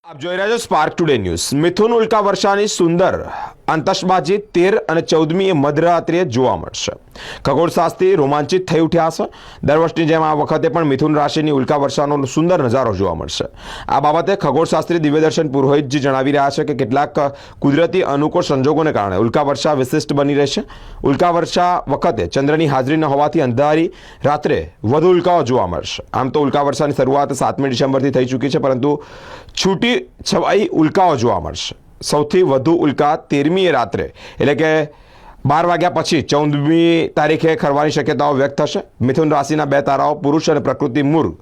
આપ જોઈ રહ્યા છો સ્પાર્ક ટુડે ન્યૂઝ। મિથુન ઉલ્કા વર્ષાની સુંદર આતશબાજી 13 અને 14મીએ મધરાત્રિએ જોવા મળશે। ખગોળશાસ્ત્રી રોમાંચિત થઈ ઉઠ્યા છે। દર વર્ષની જેમ આ વખતે પણ મિથુન રાશિની ઉલ્કા વર્ષાનો સુંદર નજારો જોવા મળશે। આ બાબતે ખગોળશાસ્ત્રી દિવ્યદર્શન પુરોહિતજી જણાવી રહ્યા છે કે કેટલાક કુદરતી અનુકૂળ સંજોગોને કારણે ઉલ્કા વર્ષા વિશિષ્ટ બની રહેશે। ઉલ્કા વર્ષા વખતે ચંદ્રની હાજરી ન હોવાથી અંધારી રાત્રે વધુ ઉલ્કાઓ જોવા મળશે। આમ તો ઉલ્કા વર્ષાની શરૂઆત 7મી ડિસેમ્બરથી થઈ ચૂકી છે, પરંતુ છૂટી છવાઈ ઉલ્કાઓ જોવા મળશે। સૌથી વધુ ઉલ્કા 13મીએ રાત્રે એટલે કે 12 વાગ્યા પછી 14મી તારીખે ખરવાની શક્યતાઓ વ્યક્ત થશે। મિથુન રાશિના બે તારાઓ પુરુષ અને પ્રકૃતિ મૂર્ગ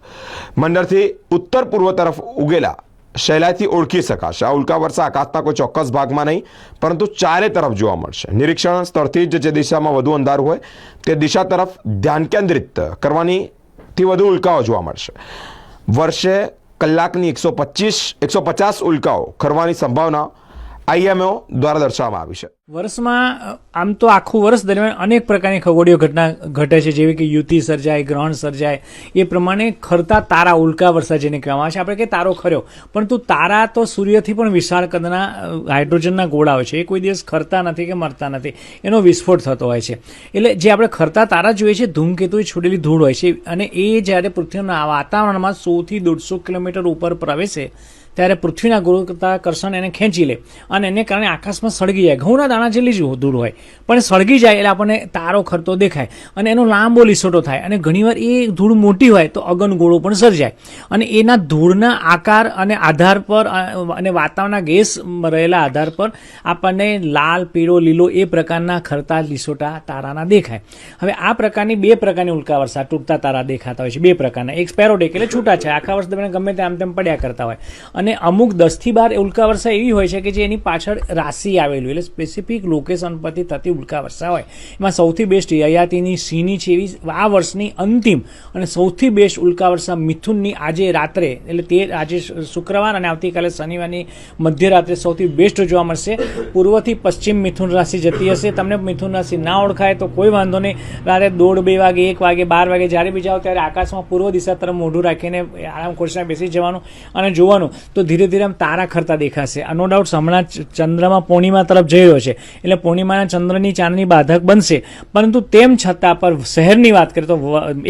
મંડળથી ઉત્તર પૂર્વ તરફ ઉગેલા સહેલાઈથી ઓળખી શકાશે। આ ઉલ્કા વર્ષા આકાશના કોઈ ચોક્કસ ભાગમાં નહીં, પરંતુ ચારે તરફ જોવા મળશે। નિરીક્ષણ સ્થળથી જ જે દિશામાં વધુ અંધારું હોય તે દિશા તરફ ધ્યાન કેન્દ્રિત કરવાનીથી વધુ ઉલ્કાઓ જોવા મળશે। વર્ષે કલાકની 150 ઉલ્કાઓ ખરવાની સંભાવના IMO દ્વારા દર્શાવવામાં આવી છે। વર્ષમાં આમ તો આખું વર્ષ દરમિયાન અનેક પ્રકારની ખગોળીય ઘટના ઘટે છે, જેવી કે યુતિ સર્જાય, ગ્રહણ સર્જાય। એ પ્રમાણે ખરતા તારા ઉલ્કા વર્ષા જેને કહેવામાં આવે છે। આપણે કે તારો ખર્યો, પરંતુ તારા તો સૂર્યથી પણ વિશાળ કદના હાઇડ્રોજનના ગોળા હોય છે। એ કોઈ દિવસ ખરતા નથી કે મરતા નથી, એનો વિસ્ફોટ થતો હોય છે। એટલે જે આપણે ખરતા તારા જોઈએ છીએ, ધૂમકેતુએ છોડેલી ધૂળ હોય છે, અને એ જ્યારે પૃથ્વીના વાતાવરણમાં 100 થી 150 કિલોમીટર ઉપર પ્રવેશે ત્યારે પૃથ્વીના ગુરુત્વાકર્ષણ એને ખેંચી લે અને એને કારણે આકાશમાં સળગી જાય। ઘઉંના દાણા જેટલી જ ધૂળ હોય, પણ સળગી જાય એટલે આપણને તારો ખરતો દેખાય અને એનો લાંબો લીસોટો થાય। અને ઘણીવાર એ ધૂળ મોટી હોય તો અગનગોળો પણ સર્જાય, અને એના ધૂળના આકાર અને આધાર પર અને વાતાવરણના ગેસ રહેલા આધાર પર આપણને લાલ, પીળો, લીલો એ પ્રકારના ખરતા લીસોટા તારાના દેખાય। હવે આ પ્રકારની બે પ્રકારની ઉલ્કા વર્ષા તૂટતા તારા દેખાતા હોય છે। બે પ્રકારના, એક સ્પેરોડિક એટલે છૂટા છે, આખા વર્ષ દરમિયાન ગમે તે આમ તેમ પડ્યા કરતા હોય, અને અમુક 10 થી 12 ઉલ્કા વર્ષા એવી હોય છે કે જે એની પાછળ રાશિ આવેલું એટલે સ્પેસિફિક લોકેશન પરથી થતી ઉલ્કા વર્ષા હોય। એમાં સૌથી બેસ્ટ યયાતિની સિંહની છે એવી આ વર્ષની અંતિમ અને સૌથી બેસ્ટ ઉલ્કા વર્ષા મિથુનની આજે રાત્રે એટલે આજે શુક્રવાર અને આવતીકાલે શનિવારની મધ્યરાત્રે સૌથી બેસ્ટ જોવા મળશે। પૂર્વથી પશ્ચિમ મિથુન રાશિ જતી હશે। તમને મિથુન રાશિ ના ઓળખાય તો કોઈ વાંધો નહીં, રાત્રે 1:30, 2 વાગે, 1 વાગે, 12 વાગે જ્યારે બી જાઓ ત્યારે આકાશમાં પૂર્વ દિશા તરફ મોઢું રાખીને આરામ ખુરશીમાં બેસી જવાનું અને જોવાનું, તો ધીરે ધીરે આમ તારા ખરતા દેખાશે। નો ડાઉટ હમણાં ચંદ્રમાં પૂર્ણિમા તરફ જઈ રહ્યો છે, એટલે પૂર્ણિમાના ચંદ્રની ચાંદની બાધક બનશે, પરંતુ તેમ છતાં પર શહેરની વાત કરીએ તો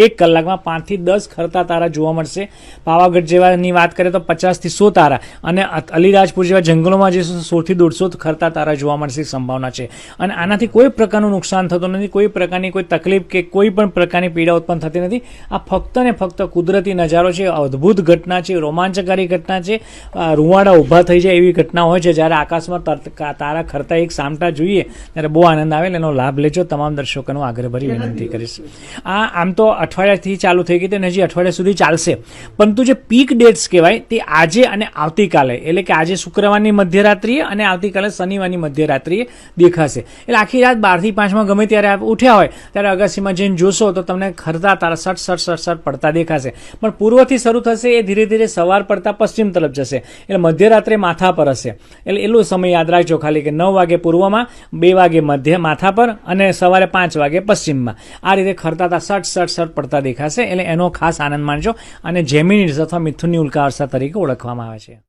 1 કલાકમાં 5 થી 10 ખરતા તારા જોવા મળશે। પાવાગઢ જેવાની વાત કરીએ તો 50 થી 100 તારા, અને અલીરાજપુર જેવા જંગલોમાં જે 100 થી 150 ખરતા તારા જોવા મળશે સંભાવના છે। અને આનાથી કોઈ પ્રકારનું નુકસાન થતું નથી, કોઈ પ્રકારની કોઈ તકલીફ કે કોઈ પણ પ્રકારની પીડા ઉત્પન્ન થતી નથી। આ ફક્ત ને ફક્ત કુદરતી નજારો છે, અદ્ભુત ઘટના છે, રોમાંચકારી ઘટના છે। રૂવાડા ઊભા થઈ જાય એવી ઘટના હોય છે જ્યારે આકાશમાં તારા ખરતા એક સામટા જોઈએ ત્યારે બહુ આનંદ આવે। એનો લાભ લેજો, તમામ દર્શકોનો આગ્રહભરી વિનંતી કરીશ। આ આમ તો અઠવાડિયાથી ચાલુ થઈ ગઈ, તેને હજી અઠવાડિયા સુધી ચાલશે, પરંતુ જે પીક ડેટ્સ કહેવાય તે આજે અને આવતીકાલે એટલે કે આજે શુક્રવારની મધ્યરાત્રિએ અને આવતીકાલે શનિવારની મધ્યરાત્રિએ દેખાશે। એટલે આખી રાત 12 થી 5માં ગમે ત્યારે આપ ઉઠ્યા હોય ત્યારે અગાસીમાં જઈને જોશો તો તમને ખરતા તારા સટ પડતા દેખાશે। પણ પૂર્વથી શરૂ થશે, એ ધીરે ધીરે સવાર પડતા પશ્ચિમ તરફ જશે, એટલે મધ્યરાત્રે માથા પર હશે। એટલે એટલો સમય યાદ રાખજો ખાલી કે 9 વાગે પૂર્વમાં, 2 વાગે મધ્ય માથા પર અને સવારે 5 વાગે પશ્ચિમમાં। આ રીતે ખરતા સટ પડતા દેખાશે, એટલે એનો ખાસ આનંદ માણજો, અને જેમિની અથવા મિથુનની ઉલ્કા વર્ષા તરીકે ઓળખવામાં આવે છે।